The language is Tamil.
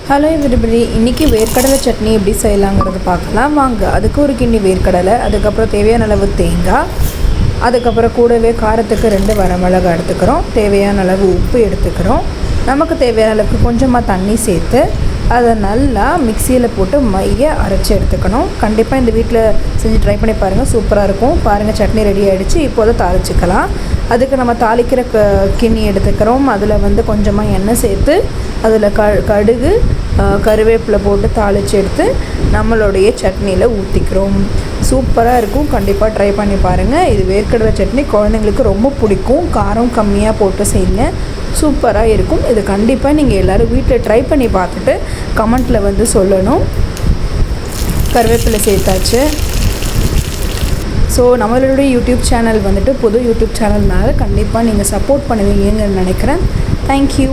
ஹலோ எவ்ரிபடி, இன்றைக்கி வேர்க்கடலை சட்னி எப்படி செய்யலாங்கிறது பார்க்கலாம் வாங்க. அதுக்கு ஒரு கிண்ணி வேர்க்கடலை, அதுக்கப்புறம் தேவையான அளவு தேங்காய், அதுக்கப்புறம் கூடவே காரத்துக்கு 2 வரமிளகாய் எடுத்துக்கிறோம். தேவையான அளவு உப்பு எடுத்துக்கிறோம். நமக்கு தேவையான அளவுக்கு கொஞ்சமாக தண்ணி சேர்த்து அதை நல்லா மிக்சியில் போட்டு மைய அரைச்சி எடுத்துக்கணும். கண்டிப்பாக இந்த வீட்டில் செஞ்சு ட்ரை பண்ணி பாருங்கள், சூப்பராக இருக்கும். பாருங்கள், சட்னி ரெடி ஆகிடுச்சு. இப்போதை தாளிச்சிக்கலாம். அதுக்கு நம்ம தாளிக்கிற கிண்ணி எடுத்துக்கிறோம். அதில் கொஞ்சமாக எண்ணெய் சேர்த்து அதில் கடுகு கருவேப்பிலை போட்டு தாளித்து எடுத்து நம்மளுடைய சட்னியில் ஊற்றிக்கிறோம். சூப்பராக இருக்கும். கண்டிப்பாக ட்ரை பண்ணி பாருங்கள். இது வேர்க்கடலை சட்னி குழந்தைங்களுக்கு ரொம்ப பிடிக்கும். காரம் கம்மியாக போட்டு செய்யுங்க, சூப்பராக இருக்கும். இது கண்டிப்பாக நீங்கள் எல்லோரும் வீட்டில் ட்ரை பண்ணி பார்த்துட்டு கமெண்ட்டில் சொல்லணும். கருவேப்பிலை சேர்த்தாச்சு. ஸோ நம்மளுடைய யூடியூப் சேனல் புது யூடியூப் சேனல்னால கண்டிப்பாக நீங்கள் சப்போர்ட் பண்ணுவீங்கன்னு நினைக்கிறேன். தேங்க்யூ.